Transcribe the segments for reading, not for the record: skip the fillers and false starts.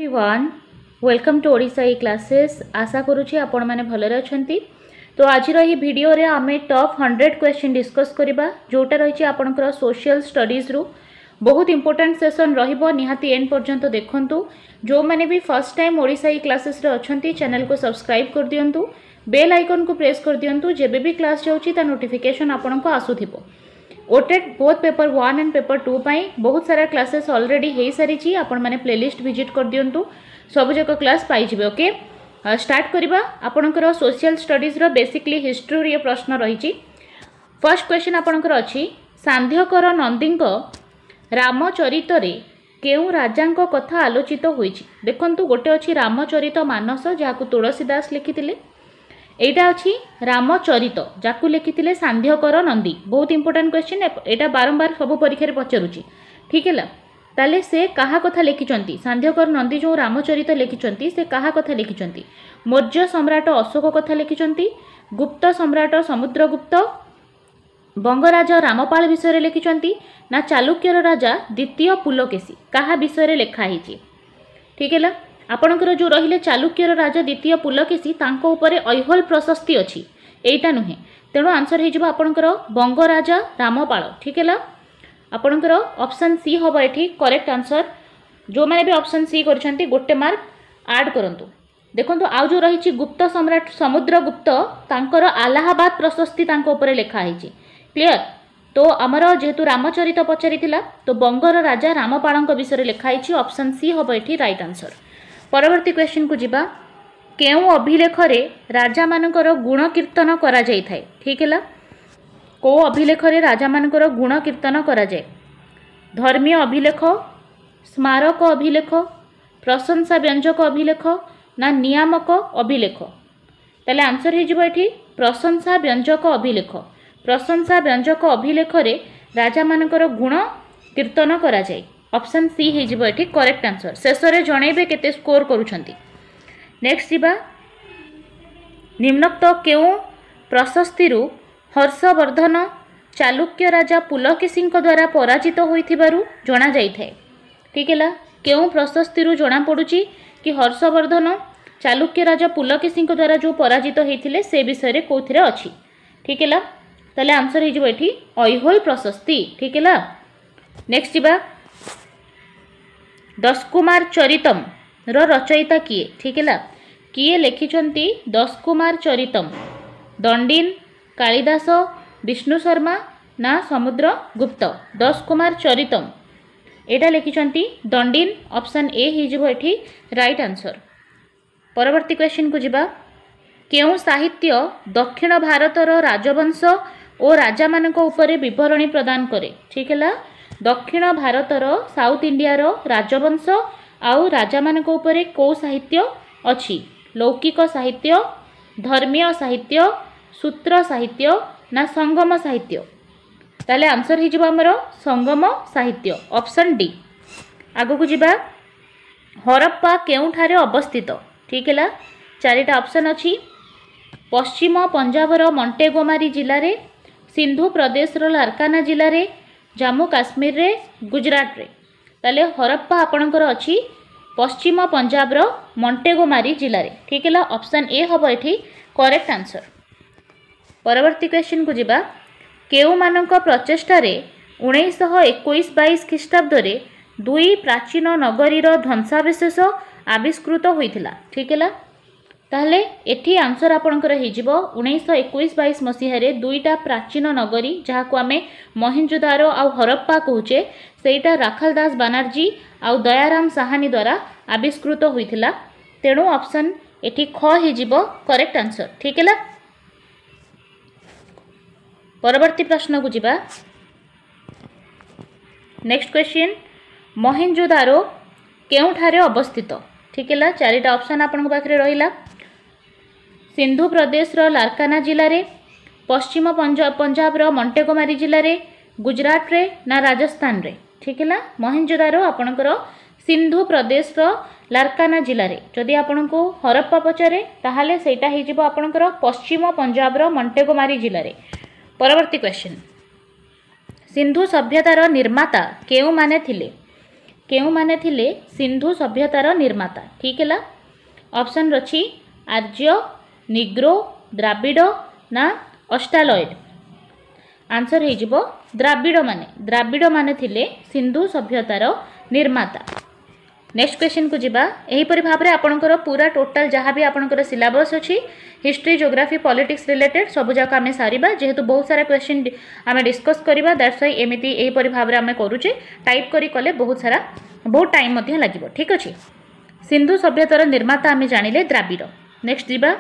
Everyone welcome to Odisha E classes. आशा करुँची आपण मैंने भलरे अछंती। तो आज रही वीडियो रे आमे टॉप 100 क्वेश्चन डिस्कस करिबा जोटा रही आपनकर सोशल स्टडीज रु बहुत इंपोर्टेंट सेशन रहिबो। निहाती एंड पर्यंत देखंतु। जो मैंने भी first time Odisha E classes रे अछंती चैनल को सब्सक्राइब कर दियंतु, बेल आइकन को प्रेस कर दियंतु, जेबे भी क्लास जाउची ता नोटिफिकेशन आपनको आसुथिबो। OTET both paper 1 and paper 2 पाई बहुत सारा क्लासेस ऑलरेडी हो सारी आपण मैंने प्लेलिस्ट विजिट कर दियंतु, सब जक क्लास पाई जिवे। ओके स्टार्ट करिबा। आपनकर social studies row basically history रे प्रश्न रही। फर्स्ट क्वेश्चन आपनकर अछि सांध्यकर नंदीक रामचरित रे केउ राजांक कथा आलोचित होईछि। देखंतु गोटे अछि रामचरित मानस जाकु तुलसीदास लिखिथिले, एटा अछि रामचरित जाकु लिखिथिले सांध्यकर नंदी। बहुत इंपोर्टेंट क्वेश्चन, एटा बारंबार सब परीक्षा रे पचरुछि। ठीक है, ताले से कहा कथा लिखिचंती सांध्यकर नंदी जो रामचरित लिखिचंती से कहा कथा लिखिचंती। मौर्य सम्राट अशोक कथा लिखिचंती, गुप्त सम्राट समुद्रगुप्त, बंगराजा रामपाल विषय लिखिचंती ना चालुक्यर राजा द्वितीय पुलकेशी कहा विषय लिखा हिची। ठीक है, आपणकर जो रहिले चालुक्यर राजा द्वितीय पुलकेशी तांको उपरे ऐहोल प्रशस्ति अछि, एटा नुहे। तेणु आंसर हे जिवो आपणकर बंगराजा रामपाल। ठीक है, आपणकर ऑप्शन सी होबो एठी करेक्ट आंसर। जो माने भी ऑप्शन सी करछंती गोटे मार्क ऐड करंतु। देखंतु आ जो रहिछि गुप्त सम्राट समुद्रगुप्त तांकर अलाहाबाद प्रशस्ति तांको उपरे लिखा हिची। क्लियर। तो आमर जेहेतु रामचरित पचारिथिला तो बंगर राजा रामपालଙ୍କ विषय लिखा हिची। ऑप्शन सी होबो एठी राइट आंसर। परवर्ती क्वेश्चन को जिबा। केउ अभिलेख रे राजा मानकर गुण कीर्तन करा जाय थाए। ठीक है, को अभिलेख रे राजा मानकर गुण कीर्तन करा जाय। धर्मीय अभिलेख, स्मारक अभिलेख, प्रशंसा व्यंजक अभिलेख ना नियामक अभिलेख। ताले आंसर हे जिवो एठी प्रशंसा व्यंजक अभिलेख। प्रशंसा व्यंजक अभिलेख रे राजा मानकर गुण कीर्तन करा जाय। ऑप्शन सी हे जिवो एठी करेक्ट आंसर। शेष रे जणैबे केते स्कोर करूछंती। नेक्स्ट जिबा। निम्नोक्त केउ प्रशस्ति रु हर्षवर्धन चालुक्य राजा पुलकेशी द्वारा पराजित होइथिबारु जणा जाय थाए। ठीक है, केउ प्रशस्ति रु जणा पडुची कि हर्षवर्धन चालुक्य राजा पुलकेशी द्वारा जो पराजित होइथिले से विषय रे कोथिरे अछि। ठीक है, ताले आंसर हे जिवो एठी ऐहोल प्रशस्ति। ठीक है, नेक्स्ट जिबा। दशकुमार चरितम रो रचयिता किए। ठीक है, किए लिखिछंती दशकुमार चरितम। दंडीन, कालिदास, विष्णु शर्मा ना समुद्रगुप्त। दशकुमार चरितम एटा लिखिछंती दंडीन। ऑप्शन ए ही जिवो एठी राइट आंसर। परवर्ती क्वेश्चन को जिबा। केउ साहित्य दक्षिण भारतर राजवंश और राजा मानक उपरे विवरणी प्रदान करे। ठीक है, दक्षिण भारतर साउथ इंडिया रो राजवंश आउ राजा मानक उपरे को साहित्य अछि। लौकिक साहित्य, धर्मीय साहित्य, सूत्र साहित्य ना संगम साहित्य। ताले आंसर हे जिवो हमरो संगम साहित्य। Option D. आगो को जिबा। हरप्पा केउठारे अवस्थित। ठीक है, चारिटा ऑप्शन अछि। पश्चिम पंजाब रो मोंटेगोमारी जिल्ला रे, सिंधु प्रदेश रो लारकाना जिल्ला रे, जम्मू काश्मीर रे, गुजरात रे। ताले हरप्पा आपणकर अछि पश्चिम पंजाब रो मोंटेगोमारी जिल्ला रे। ठीक है, ऑप्शन ए होबो एठी करेक्ट आंसर। परवर्ती क्वेश्चन को जिबा। केउ मानक प्रचेष्टा रे 1921-22 ख्रीष्टाब्द रे दुई प्राचीन नगरी रो ध्वंसावशेष आविष्कृत होइथिला। ठीक है, ताहले एठी आंसर आपणकर हे जिवो 1921-22 मसीह रे दुईटा प्राचीन नगरी जहाको आमे मोहेंजोदारो आ हरप्पा कहूचे सेटा राखालदास बानर्जी आ दयाराम साहानी द्वारा आविष्कृत होइथिला। तेणु ऑप्शन एठी ख हे जिवो करेक्ट आंसर। ठीक है, परवर्ती प्रश्न को जिबा। Next question. मोहेंजोदारो केउठारे अवस्थित। ठीक है, चारिटा ऑप्शन आपन पाखरे रहिला। सिंधु प्रदेश रो लारकाना जिल्ला रे, पश्चिम पंजाब रो मोंटेगोमारी जिल्ला रे, गुजरात रे ना राजस्थान रे। ठीक है, मोहेंजोदारो आपणकर सिंधु प्रदेश रो लारकाना जिल्ला रे। जदि आपनको हरप्पा पचारे ताहाले सेटा हे जिवो आपणकर पश्चिम पंजाब रो मोंटेगोमारी जिल्ला रे। परवर्ती क्वेश्चन। सिंधु सभ्यतार निर्माता केउ माने थिले। केउ माने थिले सिंधु सभ्यतार निर्माता ठीक है। ऑप्शन रची आर्य निग्रो द्राविड़ ना ऑस्ट्रालॉइड आंसर हो द्राविड़ माने थिले सिंधु सभ्यतार निर्माता। नेक्स्ट क्वेश्चन को जिबा एहीपरि भाबरे आपनकर पूरा टोटल जहाँ भी आपनकर सिलेबस अछि हिस्ट्री ज्योग्राफी पॉलिटिक्स रिलेटेड सब जाक आमे सारिबा जेहेतु बहुत सारा क्वेश्चन आमे डिस्कस करिबा दैट्स व्हाई एमिति एहीपरि भाबरे आमे करूचे टाइप करी कले बहुत टाइम मध्ये लागिबो ठीक अछि। सिंधु सभ्यतार निर्माता आमे जानिले द्राविड़। नेक्स्ट जिबा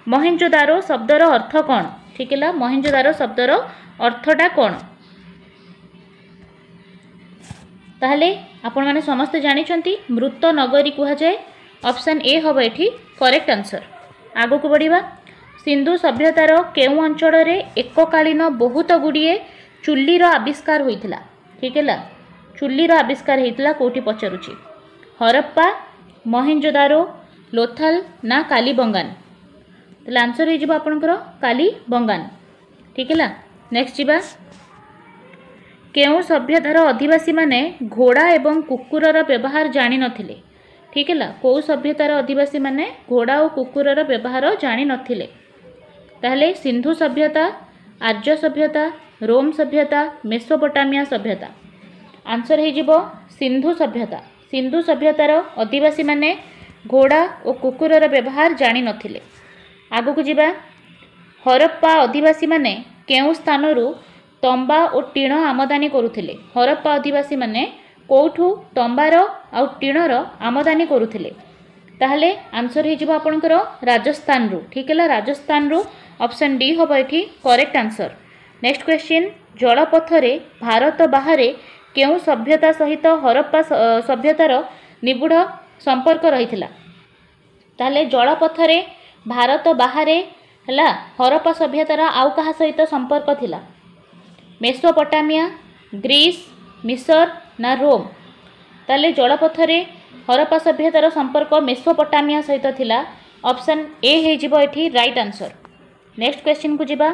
मोहेंजोदारो शब्दर अर्थ कोन ठीक है। मोहेंजोदारो शब्दर अर्थटा कोन ताहले आपण माने समस्त जानिछंती मृत नगरी कुहा जाए। ऑप्शन ए हबो एठी करेक्ट आंसर। आगो को बढ़िबा सिंधु सभ्यतार केउ अंचल रे एककालीन बहुत गुड़िए चुल्लीर आविष्कार होइथिला ठीक है। चुल्लीर आविष्कार होइथिला कोठी पचारुची हरप्पा मोहेंजोदारो लोथल ना कालीबंगान ताहले आंसर हो आपनकर कालीबंगान ठीक है। नेक्स्ट जिबा केउ सभ्यतार आदिवासी माने घोड़ा एवं कुकुरर व्यवहार जानि नथिले ठीक है। कौ सभ्यतार आदिवासी माने घोड़ा और कुकुरर व्यवहार जानि नथिले ताहले सिंधु सभ्यता आर्य सभ्यता रोम सभ्यता मेसोपोटामिया सभ्यता आंसर हो सिंधु सभ्यता। सिंधु सभ्यतार आदिवासी माने घोड़ा और कुकुरर व्यवहार जानि नथिले। आगो को जिबा हरप्पा आदिवासी माने केउ स्थानरू तंबा और टीण आमदानी करुथिले। हरप्पा आदिवासी माने कोठू तंबार आ टीणर आमदानी करुथिले ताहले आंसर हो आपनकर राजस्थान रु ठीक है। राजस्थान रु ऑप्शन डी हबो एठी करेक्ट आंसर। नेक्स्ट क्वेश्चन जलपथरे भारत बाहर केउ सभ्यता सहित हरप्पा सभ्यतार निबुढ़ संपर्क रहिथिला ताहले जलपथरे भारत बाहर हला हरप्पा सभ्यतार आउ कहा सहित संपर्क थिला मेसोपोटामिया ग्रीस मिसर ना रोम ताले जलपथरे हरप्पा सभ्यतार संपर्क मेसोपोटामिया सहित थिला। ऑप्शन ए हेजिबो एठी राइट आंसर। नेक्स्ट क्वेश्चन को जिबा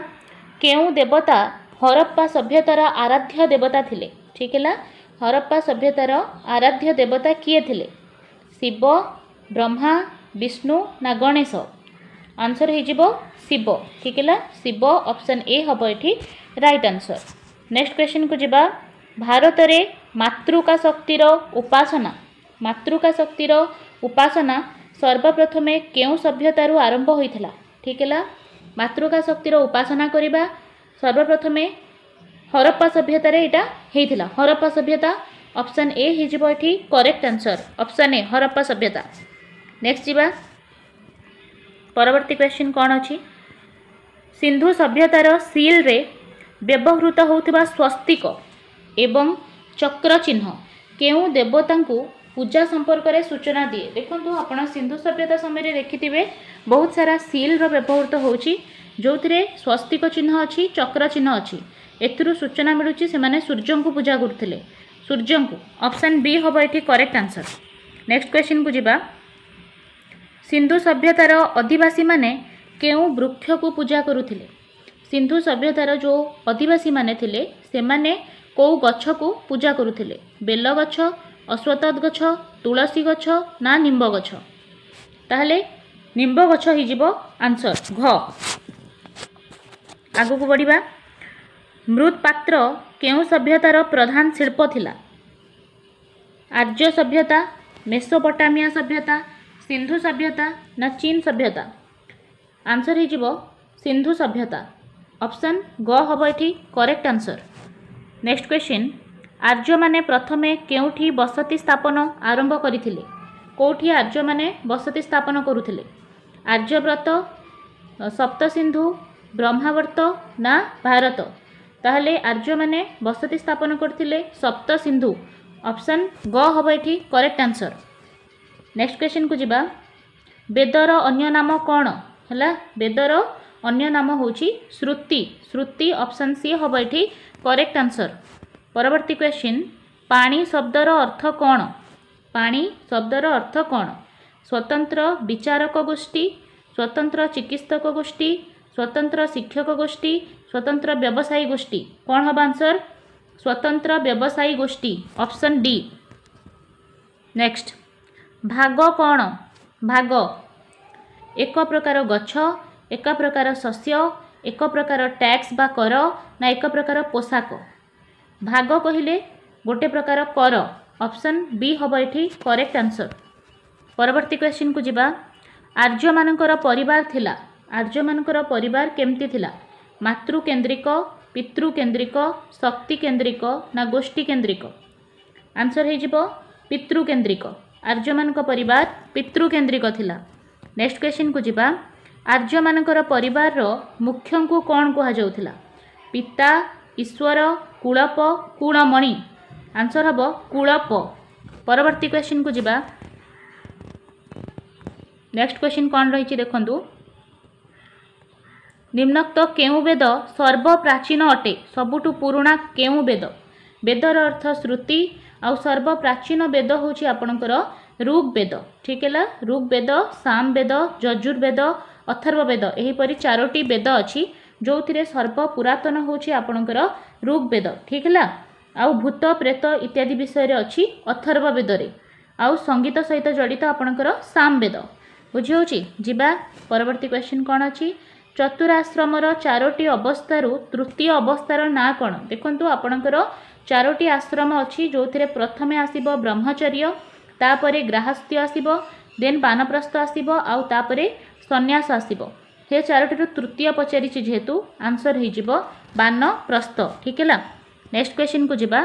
केउ देवता हरप्पा सभ्यतार आराध्य देवता थिले ठीक है। हरप्पा सभ्यतार आराध्य देवता किए थिले शिव ब्रह्मा विष्णु ना गणेश आंसर हेजिबो शिव ठीक है। शिव ऑप्शन ए हबो एठी राइट आंसर। नेक्स्ट क्वेश्चन को जिबा भारत रे मातृका शक्तिर उपासना सर्वप्रथमे केउ सभ्यतारू आरंभ होइथिला ठीक है। मातृका शक्तिर उपासना करिबा सर्वप्रथमे हरप्पा सभ्यता रे एटा हेइथिला हरप्पा सभ्यता। ऑप्शन ए हेजिबो एठी correct answer option A Harappa सभ्यता। नेक्स्ट जिबा परवर्ती क्वेश्चन कोन अछि सिंधु सभ्यतार सील रे व्यवहृत होउथिबा स्वस्तिक एवं चक्र चिन्ह केउ देवता को पूजा संपर्क रे सूचना दिए। देखंतु आपण सिंधु सभ्यता समय देखिथिबे बहुत सारा सील रो व्यवहृत होउची जोथिरे स्वस्तिक चिन्ह अछि चक्र चिन्ह अछि एथिरु सूचना मिलुची से माने सूर्य को पूजा करथिले सूर्य को। ऑप्शन बी हबो एठी करेक्ट आंसर। नेक्स्ट क्वेश्चन को जिबा सिंधु सभ्यतार आदिवासी माने केउ वृक्ष को पूजा करुथिले। सिंधु सभ्यतार जो आदिवासी माने थिले से माने को गछ को पूजा करुथिले बेल गछ अश्वत्थ गछ तुलसी गछ ना निम्ब गछ ताहले निम्ब गछ ही जिवो आंसर घ। आगु को बढ़िबा मृत पात्र केउ सभ्यतार प्रधान शिल्प थिला आर्य सभ्यता मेसोपोटामिया सभ्यता सिंधु सभ्यता ना चीन सभ्यता आंसर ही जिवो सिंधु सभ्यता। ऑप्शन ग हबो एठी करेक्ट आंसर। नेक्स्ट क्वेश्चन आर्य माने प्रथमे केउठी बसति स्थापन आरंभ करिथिले कोठी आर्य माने बसति स्थापन करुथिले आर्यव्रत सप्तसिंधु ब्रह्मावर्त ना भारत ताहले आर्य माने बसति स्थापन करथिले सप्तसिंधु। ऑप्शन ग हबो एठी करेक्ट आंसर। नेक्स्ट क्वेश्चन को जिबा वेदर अन्य नाम कोन हला वेदर अन्य नाम होची श्रुति श्रुति। ऑप्शन सी हबो एठी करेक्ट आंसर। परवर्ती क्वेश्चन पानी शब्दर अर्थ कोन पानी शब्दर अर्थ कोन स्वतंत्र विचारक गोष्ठी स्वतंत्र चिकित्सक गोष्ठी स्वतंत्र शिक्षक गोष्ठी स्वतंत्र व्यवसायी गोष्ठी कौन हम आंसर स्वतंत्र व्यवसायी गोष्ठी। Option D. नेक्स्ट भाग कौन भाग एक प्रकार गछ एक प्रकार शस्य एक प्रकार टैक्स बा कर ना एक प्रकार पोशाक भाग कहले गोटे प्रकार कर ऑप्शन बी हम ये करेक्ट आंसर। परवर्ती क्वेश्चन को जिबा आर्य मानकर परिवार थिला आर्य मानकर परिवार केमती थिला मातृकेन्द्रिक पितृकेन्द्रिक शक्ति केन्द्रिक ना गोष्ठी केन्द्रिक आंसर हो पितृकेन्द्रिक आर्य मानक परिवार पितृकेन्द्रिक थिला। नेक्स्ट क्वेश्चन को जिबा आर्य मानकर परिवार रो मुख्य को कौन कहा जाउथिला पिता ईश्वर कुलप कुणमणि आंसर हम कुलप। परवर्ती क्वेश्चन को जिबा नेक्स्ट क्वेश्चन कौन रही देखंतु निम्नोक्त केउ वेद सर्वप्राचीन अटे सबुठु पुराणा केउ वेद वेदर अर्थ श्रुति आउ सर्वप्राचीन वेद होची आपणकर ऋग्वेद ठीक है ऋग्वेद सामवेद यजुर्वेद अथर्ववेद एहीपरि चारोटी वेद अच्छी जो थिरे सर्व पुरातन होची आपणकर ऋग्वेद ठीक है आउ भूत प्रेत इत्यादि विषय रे अच्छी अथर्ववेद रे आउ संगीत सहित जड़ित आपणकर सामवेद बुझी जिबा परवर्ती क्वेश्चन कौन अच्छी चतुराश्रमर चारोटी अवस्थारु तृतीय अवस्थार ना कौन देखंतु आपणकर चारोटी आश्रम अच्छी जो थिरे प्रथमे आसीबो ब्रह्मचर्य तापरे गृहस्थ्य आसीबो देन बानप्रस्थ आसीबो आउ तापरे सन्यास आसीबो हे चारोटी तृतीय पचारि जेहेतु आंसर हो जिवो बानप्रस्थ ठीक है। नेक्स्ट क्वेश्चन को जिबा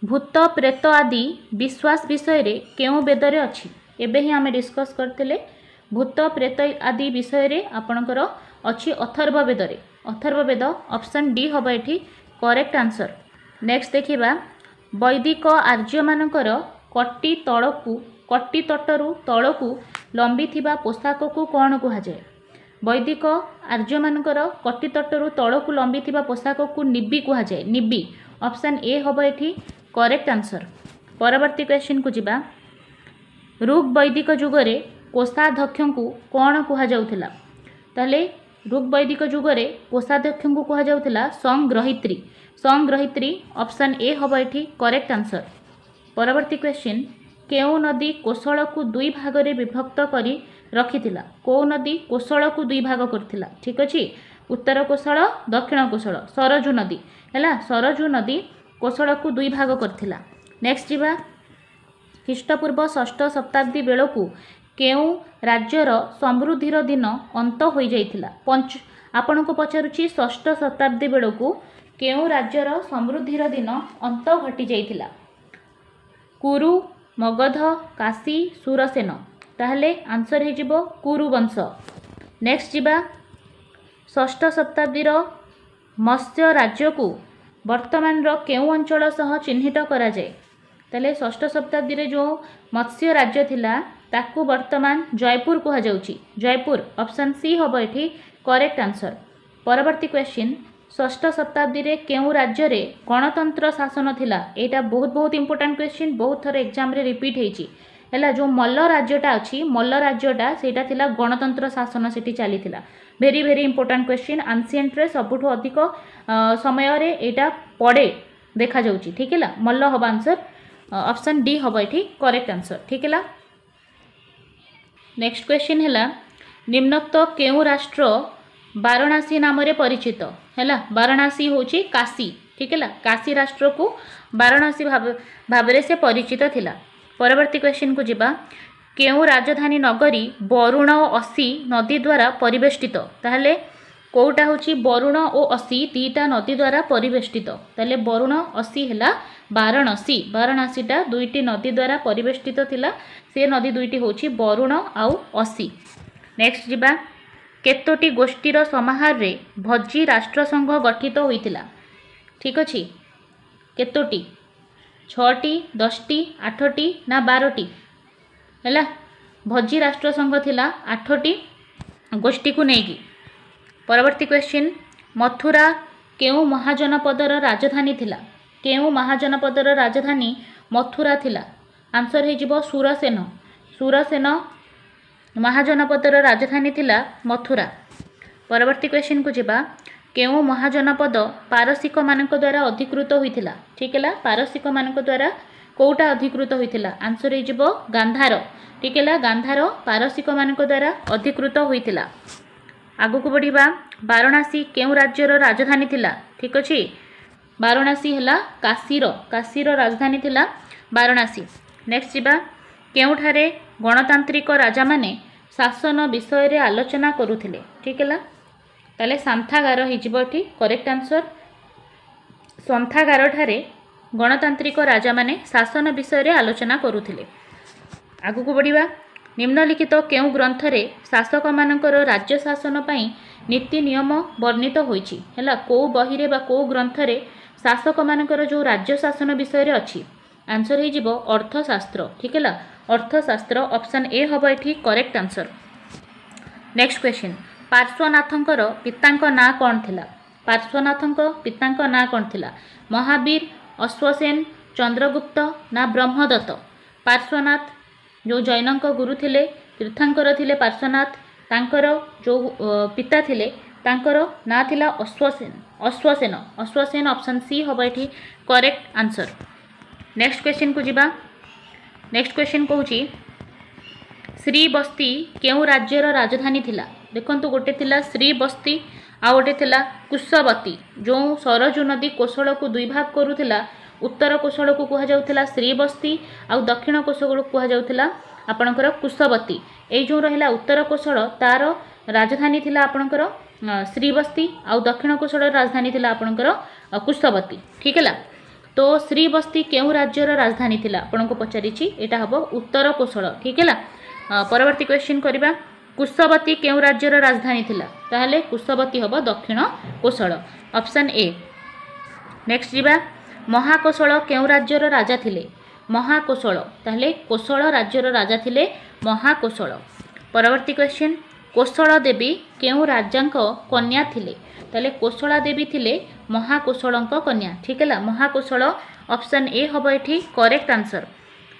भूत प्रेत आदि विश्वास विषय रे केउ वेद रे अछि एबे ही आमे डिस्कस करथिले भूत प्रेत आदि विषय रे आपणकर अछि अथर्ववेद रे अथर्ववेद ऑप्शन डी हबा एठी करेक्ट आंसर। नेक्स्ट देखिबा वैदिक आर्य मानकर कटी तळकू कटी तटरू तळकू लंबी थिबा पोशाक को कौन कहा जाए वैदिक आर्य मानकर कटी तटरू तळकू लंबी थिबा पोशाक को निबी कहा जाए निबी ऑप्शन ए हबा एठी करेक्ट आंसर। परवर्ती क्वेश्चन को जिबा ऋग वैदिक जुगरे कोषाध्यक्ष को कौन कहा जाउथिला ताले ऋग वैदिक जुगरे कोषाध्यक्ष को कहा जाउथिला संग्रहित्री संग्रहित्री ऑप्शन ए हबा एठी करेक्ट आंसर। परवर्ती क्वेश्चन केउ नदी कोशल को दुई भाग रे विभक्त करी रखिथिला को नदी कोशल को दुई भाग करथिला ठीक अछि उत्तर कोशल दक्षिण कोशल सरजू नदी हैला सरजू नदी कोशल को दुई भाग करथिला। नेक्स्ट जिबा ख्रीष्टपूर्व 6ठ शताब्दी बेलकू केउ राज्यर समृद्धिर दिन अंत हो जाइथिला पंच आपण को पचारुची 6ठ शताब्दी बेलकू केउ राज्यर समृद्धिर दिन अंत घटी जाइथिला कुरु मगध काशी सुरसेन ताहले आंसर हो जिवो कुरु वंश। नेक्स्ट जिबा 6ठ शताब्दीर मत्स्य राज्य को वर्तमान रो केउ अंचल सह चिन्हित करा जाए ताले 6ठ शताब्दी रे जो मत्स्य राज्य थिला ताकू वर्तमान जयपुर कहा जाउची जयपुर ऑप्शन सी हबो एठी करेक्ट आंसर। परवर्ती क्वेश्चन 6ठ शताब्दी रे केउ राज्य रे गणतंत्र शासन थिला एटा बहुत इंपोर्टेंट क्वेश्चन बहुत थर एग्जाम रे रिपीट हेची हैला जो मल्ल राज्यटा अछि मल्ल राज्यटा सेटा थिला गणतंत्र शासन सेठी चली थिला वेरी इंपोर्टेंट क्वेश्चन एंशिएंट रे सबुठो अधिक समय रे एटा पड़े देखा जाउची ठीक है मल्ल हबा आंसर ऑप्शन डी हबो एठी करेक्ट आंसर ठीक है। नेक्स्ट क्वेश्चन है निम्नोक्त केउ राष्ट्र वाराणसी नाम रे परिचित है वाराणसी होची काशी ठीक है काशी राष्ट्र को वाराणसी भाव से परिचित थिला। परवर्ती क्वेश्चन को जिबा केउ राजधानी नगरी वरुण और असी नदी द्वारा परिवेष्टित ताहले कोटा होची वरुण और असी दीटा नदी द्वारा परिवेष्टित ताहले वरुण असी है वाराणसी वाराणसीटा दुईटी नदी द्वारा परिवेष्टित थिला से नदी दुईटी होची वरुण आउ असी। नेक्स्ट जिबा केतोटी गोष्ठीर समाहार रे भज्जी राष्ट्रसंघ गठित होइतिला ठीक अछि केतोटी 6टी 10टी 8टी ना 12टी हैला भज्जी राष्ट्रसंघ थिला 8टी गोष्ठी को नेगी। परवर्ती क्वेश्चन मथुरा केउ महाजनपदर राजधानी थिला केउ महाजनपदर राजधानी मथुरा थिला आंसर हो जिवो सुरसेन सुरसेन महाजनपदर राजधानी थिला मथुरा। परवर्ती क्वेश्चन को जिबा केउ महाजनपद पारसिक मानक द्वारा अधिकृत होइथिला ठीक है पारसिक मानक द्वारा कोटा अधिकृत होइथिला आंसर हे जिवो गांधार ठीक है गांधार पारसिक मानक द्वारा अधिकृत होइथिला। आगु को बढ़िबा वाराणसी केउ राज्यर राजधानी थिला ठीक अछि वाराणसी हला काशीर राजधानी थिला वाराणसी। नेक्स्ट जिबा केउठारे गणतांत्रिक राजा माने शासन विषय रे आलोचना करुथिले ठीक है ताले सांथागार हिजिबो एठी करेक्ट आंसर संथागार ठारे गणतांत्रिक राजा माने शासन विषय रे आलोचना करुथिले। आगु को बढ़िबा निम्नलिखित केउ ग्रंथ रे शासक मानकर राज्य शासन पई नीति नियम वर्णित होईछि हैला को बही रे बा को ग्रंथ रे शासक मानकर जो राज्य शासन विषय रे अछि आंसर हे जिवो अर्थशास्त्र ठीक है अर्थशास्त्र ऑप्शन ए हबो एठी करेक्ट आंसर। नेक्स्ट क्वेश्चन पार्श्वनाथंकर पितांक ना कोन थिला पार्श्वनाथंक पितांक ना कोन थिला महावीर अश्वसेन चंद्रगुप्त ना ब्रह्मदत्त। पार्श्वनाथ जो जैनक गुरु थिले तीर्थंकर थिले पार्श्वनाथ तांकर जो पिता थिले तांकर ना थिला अश्वसेन ऑप्शन सी हबो एठी करेक्ट आंसर। नेक्स्ट क्वेश्चन को जिबा नेक्स्ट क्वेश्चन कहूची श्रीबस्ती केउ राज्यर राजधानी थिला देखंतु गोटे थिला श्रीबस्ती आ गोटे थिला कुशवती जो सरजू नदी कोशल को दुई भाग करूथिला उत्तर कोशल को कह जाउथिला श्रीबस्ती आ दक्षिण कोशल को कह जाउथिला आपणकर कुशवती ए जो रहिला उत्तर कोशल तार राजधानी थिला आपणकर श्रीबस्ती आ दक्षिण कोशल राजधानी थिला आपणकर कुशवती ठीक है तो श्रीबस्ती केउ राज्यर राजधानी थिला आपनको पचारिछि एटा हबो उत्तर कोशल ठीक है परवर्ती क्वेश्चन करिबा कुशवती केउ राज्यर राजधानी थिला ताहले कुशवती हबो दक्षिण कोशल ऑप्शन ए। नेक्स्ट जिबा महाकोशल केउ राज्यर राजा थिले महाकोशल ताहले कोशल राज्यर राजा थिले महाकोशल। परवर्ती क्वेश्चन कोशल देवी केउ राजांक कन्या थिले ताहले कोशला देवी थिले महाकोशलंक कन्या ठीक है महाकोशल ऑप्शन ए हबो एठी करेक्ट आंसर।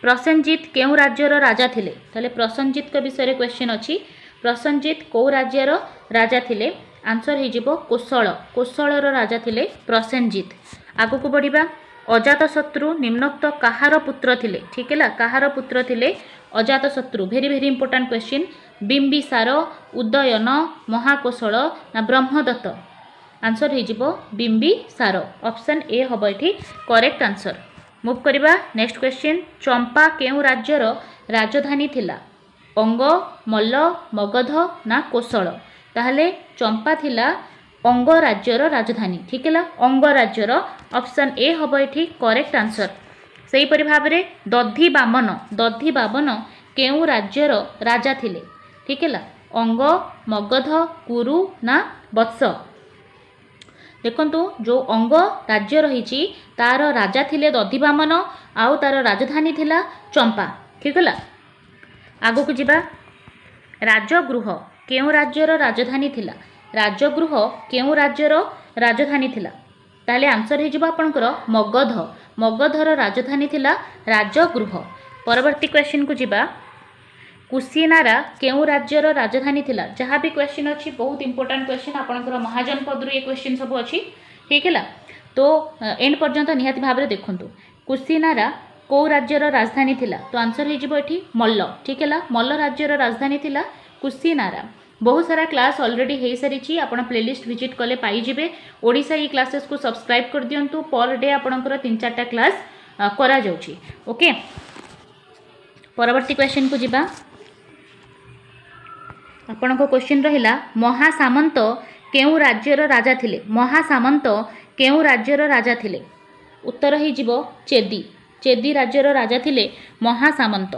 प्रसेनजीत केउ राज्यर राजा थिले ताहले प्रसेनजीत का विषय रे क्वेश्चन अछि प्रसेनजीत को राज्यर राजा थिले आंसर हे जिवो कोशलर राजा थिले प्रसेनजीत। आगु को बढ़िबा अजातशत्रु निम्नोक्त काहार पुत्र थिले ठीक है काहार पुत्र थिले Ajatashatru very very important question Bimbisara Udayan Mahakoshal ना ब्रह्मदत्त आंसर हे जिवो बिंबिसार ऑप्शन ए हबो एठी करेक्ट आंसर। मूव करिबा नेक्स्ट क्वेश्चन चंपा केउ राज्यर राजधानी थिला अंग मल्ल मगध ना कोशल ताहले चंपा थिला अंग राज्यर राजधानी ठीक है अंग राज्यर ऑप्शन ए हबो एठी करेक्ट आंसर। सेही परि भाबरे दधी बामन केउ राज्यर राजा थिले ठीक है अंग मगध कुरु ना वत्स देखंतु जो अंग राज्य रही तार राजा थिले दधिबामन आउ तार राजधानी थिला चंपा ठीक है। आगु को जिबा राजगृह केउ राज्यर राजधानी थिला राजगृह केउ राज्यर राजधानी थिला ताले आंसर हे जिबा आपनकर मगधर राजधानी थिला राजगृह। परवर्ती क्वेश्चन को जिबा कुशीनारा केउ राज्यर राजधानी थिला जहाँ भी क्वेश्चन अच्छी बहुत इंपोर्टेंट क्वेश्चन आपनकर महाजनपद ये क्वेश्चन सब अच्छी ठीक है तो एंड पर्यंत निहाती भाव में देखंतु कुशीनारा को राज्यर राजधानी थिला तो आंसर हे जिवो एठी मल्ल ठीक है मल्ल राज्यर राजधानी थिला कुशीनारा। बहुत सारा क्लास ऑलरेडी हो सारी आपन प्लेलिस्ट विजिट कले पाइबे ओडिशा ई क्लासेस को सब्सक्राइब कर दियंतु पर डे आपनकर 3-4टा क्लास करा जाउची ओके। परवर्ती क्वेश्चन को जिबा आपण को क्वेश्चन रहिला महासामंत केउ राज्यर राजा थिले महासामंत केउ राज्यर राजा थिले उत्तर ही जिवो चेदी राज्यर राजा थिले महासामंत।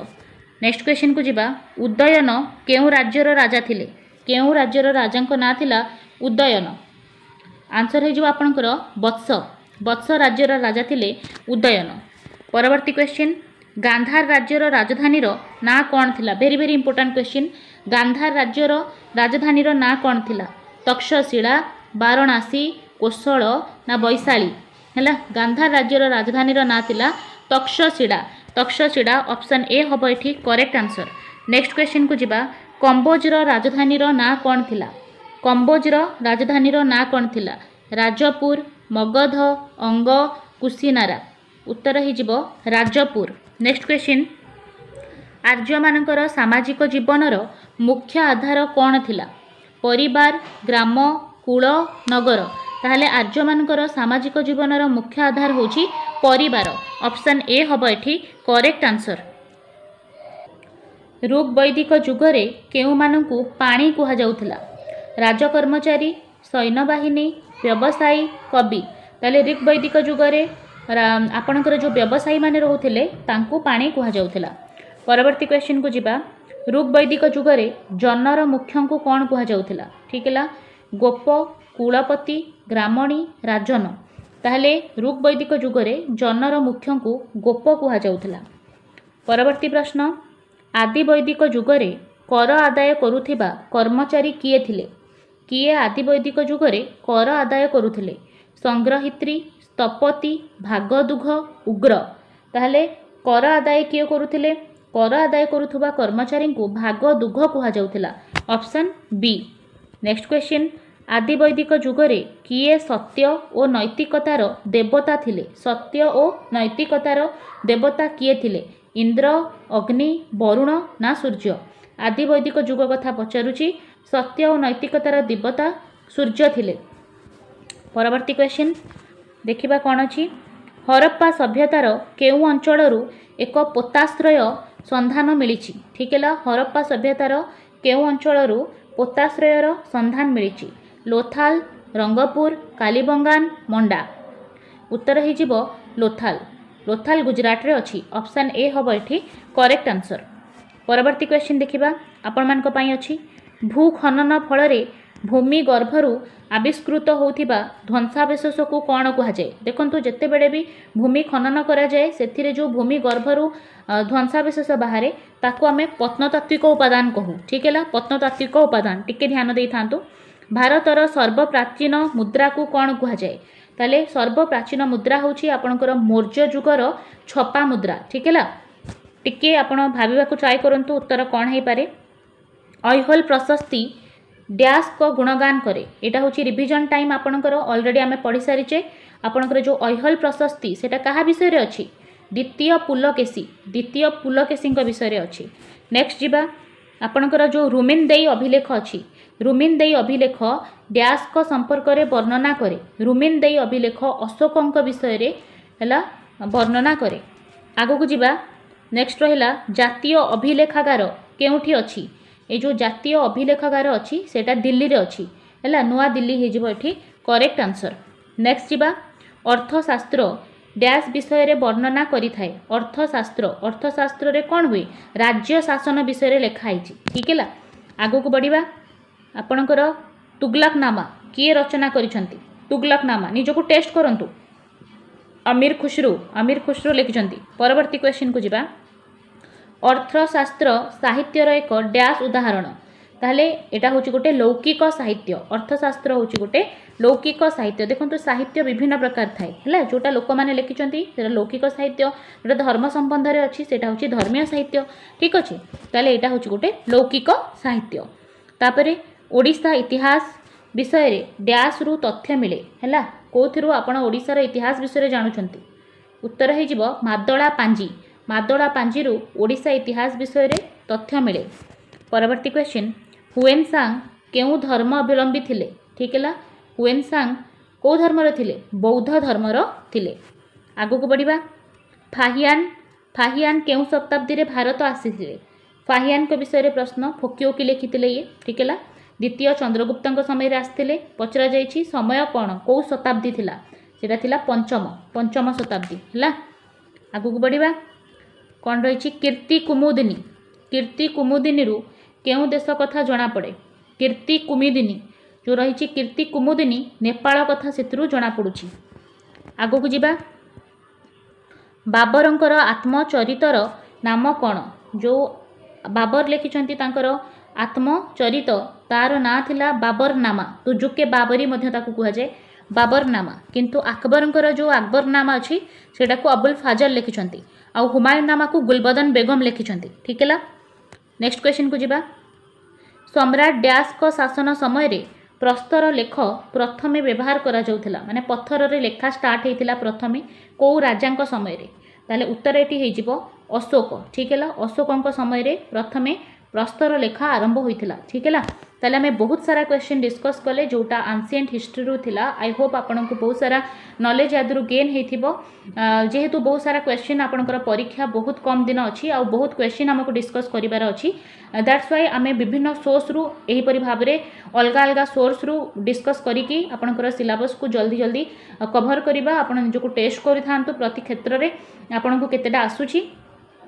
नेक्स्ट क्वेश्चन को जिबा उदयन केउ राज्यर राजा थिले केउ राज्यर राजांक ना थिला उदयन आंसर हे जिवो आपनकर वत्स राज्यर राजा थिले उदयन। परवर्ती क्वेश्चन गांधार राज्यर राजधानीर ना कौन थिला very very important question Gandhara राज्यर राजधानीर ना कौन थिला तक्षशिला वाराणसी कोशल ना वैशाली है गांधार राज्यर राजधानीर ना थिला तक्षशिला ऑप्शन ए हबो एठी करेक्ट आंसर। नेक्स्ट क्वेश्चन को जिबा कंबोजर राजधानीर ना कौन थिला कंबोजर राजधानीर ना कौन थिला राजपुर मगध अंग कुशीनारा उत्तर ही जिवो राजपुर। नेक्स्ट क्वेश्चन आर्य मानकर सामाजिक जीवनर मुख्य आधार कौन थिला परिवार ग्राम कूल नगर ताहले आर्य मानकर सामाजिक जीवनर मुख्य आधार होची परिवार ऑप्शन ए हबो एठी करेक्ट आंसर ऋग वैदिक जुगरे केउ मानकु पाणी कुहा जाउथिला राजकर्मचारी सैन्यबाहिनी व्यवसायी कवि ताले ऋग वैदिक जुगरे आपणकर जो व्यवसायी माने रहुथिले तांकु पाणी कुहा जाउथिला परवर्ती क्वेश्चन को जिबा ऋग वैदिक जुगरे जनर मुख्यंकु कोन कुहा जाउथिला ठीक है गोप कुलपति ग्रामणी राजन ताहले ऋग वैदिक जुगरे जनर मुख्यंकु गोप कुहा जाउथिला परवर्ती प्रश्न आदि वैदिक जुगरे कर आदाय करुथिबा कर्मचारी किए थिले किए आदि वैदिक जुगरे कर आदाय करुथिले संग्रहित्री स्थपति भागदुघ उग्र ताहले कर आदाय किए करुथिले कर आदाय करुथुबा कर्मचारी को भागदुघ कुहा जाउथिला ऑप्शन बी नेक्स्ट क्वेश्चन आदि वैदिक जुगरे किए सत्य और नैतिकतार देवता थिले सत्य और नैतिकतार देवता किए थिले इंद्र अग्नि वरुण ना सूर्य आदि वैदिक जुग कथा पचारुची सत्य और नैतिकतार देवता सूर्य थिले परवर्ती क्वेश्चन देखिबा कोन अछि हरप्पा सभ्यतार केउ अंचलरू एक पोताश्रय संधान मिलिछि ठीक है हरप्पा सभ्यतार केउ अंचलरू पोताश्रयर संधान मिलिछि लोथाल रंगपुर कालीबंगान मंडा उत्तर हो जिवो लोथाल लोथाल गुजरात रे अछि ऑप्शन ए हबो एठी करेक्ट आंसर परवर्ती क्वेश्चन देखिबा आपण मान को पई अछि भू खनन फल रे भूमि गर्भरू आविष्कृत होथिबा ध्वंसावशेष को कौन कह जाए देखंतु जत्ते बेले भी भूमि खनन करा जाए सेथिरे जो भूमि गर्भरू ध्वंसावशेष बाहर ताको आमे प्रत्नतात्विक उपादान कहू ठीक है प्रत्नतात्विक उपादान टिके ध्यान देई थांतु भारतर सर्वप्राचीन मुद्रा को कौन कह जाए ताले सर्वप्राचीन मुद्रा होची आपणकर मौर्य जुगर छपा मुद्रा ठीक है टिके आपण भाबिबा को ट्राई करंतु उत्तर कौन हे पारे ऐहोल प्रशस्ति डैश को गुणगान करे एटा होची रिविजन टाइम आपणकर ऑलरेडी आमे पढ़ी सारिचे आपणकर जो ऐहोल प्रशस्ति सेटा कहा विषय रे अछि द्वितीय पुलकेशी विषय रे अछि नेक्स्ट जिबा आपणकर जो रुमिन देई अभिलेख अछि रुमिन देई अभिलेख डैश को संपर्क रे वर्णना करे रुमिन देई अभिलेख अशोकंक विषय रे हला वर्णना करे आगो को जिबा नेक्स्ट रहिला जातीय अभिलेखागार केउठी अछि ए जो जातीय अभिलेखागार अछि सेटा दिल्ली रे अछि हला नुआ दिल्ली हे जिवो एठी करेक्ट आंसर नेक्स्ट जिबा अर्थशास्त्र डैश विषय रे वर्णना करि थाए अर्थशास्त्र रे कोन हुए राज्य शासन विषय रे लेखा आइछि ठीक है आगो को बढ़िबा आपणकर तुगलकनामा किए रचना करिसंती तुगलकनामा निजको टेस्ट करंतु अमीर खुसरो लिखिसंती परवर्ती क्वेश्चन को जिबा अर्थशास्त्र साहित्यर एक डैश उदाहरण ताहले एटा होची गोटे लौकिक साहित्य अर्थशास्त्र होची गोटे लौकिक साहित्य देखंतु साहित्य विभिन्न प्रकार थाए हला जोटा लोक माने लिखिसंती सेटा लौकिक साहित्य जोटा धर्म संबंध रे अछि सेटा होची धर्मीय साहित्य ठीक अछि ताहले एटा होची गोटे लौकिक साहित्य तापरे ओडिशा इतिहास विषय रे डैश रु तथ्य मिले हला कोथिरु आपण ओडिसा रो इतिहास विषय रे जानुचंती उत्तर हे जिवो मादोड़ा पांजी रु ओडिशा इतिहास विषय रे तथ्य मिले परवर्ती क्वेश्चन हुएनसांग केउ धर्म अवलंबी थिले ठीक है हुएनसांग को धर्मर थिले बौद्ध धर्मर थिले आगो को बढ़िबा फाहियान केउ शताब्दी रे भारत आसीथिले फाहियान को विषय रे प्रश्न फोकियो की लिखिथिले ये ठीक है द्वितीय चंद्रगुप्तଙ୍କ समय रे आस्थिले पचरा जाईछि समय कोन को शताब्दी थिला सेटा थिला पंचम शताब्दी हला आगो को बढ़िबा कौन रही कीर्ति कुमुदिनी रु केउ देश कथा जना पड़े कीर्ति कुमुदिनी जो रही कीर्ति कुमुदिनी नेपाल कथा सेतिरु जना पड़ुछि आगो को जिबा बाबरंकर आत्मचरितर नाम कौन जो बाबर लिखिछंती तांकर आत्मचरित तार ना थिला बाबरनामा तो जुके बाबरी मध्य ताकू कुहा जाए बाबरनामा किंतु अकबरंकर जो अकबरनामा अछि सेटा को अबुल फाजल लिखिछंती आ हुमायूं नामा को गुलबदन बेगम लिखिछंती ठीक है नेक्स्ट क्वेश्चन को जिबा सम्राट डैश को शासन समय रे प्रस्तर लेख प्रथमे व्यवहार करा जाउथिला माने पत्थर रे लेखा स्टार्ट हेतिला प्रथमे को राजांक समय रे ताले उत्तर एटी हे जिवो अशोक ठीक है अशोक समय प्रथमे प्रस्तर लेखा आरंभ होता ठीक है ताले आम बहुत सारा क्वेश्चन डिस्कस कले जोटा एंशिएंट हिस्ट्री रू थिला आई होप आपन को बहुत सारा नॉलेज यादरू गेन हेथिबो जेहेतु बहुत सारा क्वेश्चन आपनकर परीक्षा बहुत कम दिन अच्छी आ बहुत क्वेश्चन हमको डिस्कस करिवार अच्छी दैट्स व्हाई आम विभिन्न सोर्स रु एही परि भाबरे अलग अलग सोर्स रु डिस्कस करिकी आपनकर सिलेबस को जल्दी जल्दी कवर करिबा आपन जो को टेस्ट करि थांतु प्रति क्षेत्र रे आपन को केतेटा आसुची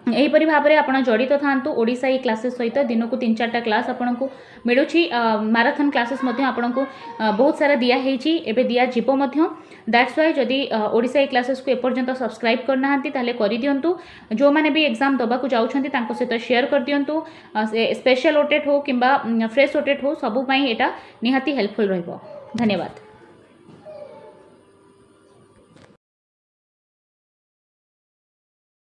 यहीपरि भाव में आपड़ जड़ित थांतु ओडिशा ई क्लासेस सहित दिन को 3-4टा क्लास आपन को मिलूची मैराथन क्लासेस आपन को बहुत सारा दिया हेची एबे दिया जीवो मध्य दैट्स व्हाई जदि ओडिशा ई क्लासेस को एपर्यंत सब्सक्राइब करना ताले करि दियंतु जो माने भी एग्जाम दबा को जाउछंती तांको सहित शेयर कर दियंतु स्पेशल ओटेट हो किंबा फ्रेश ओटेट हो सब पई एटा निहाती हेल्पफुल रहइबो धन्यवाद।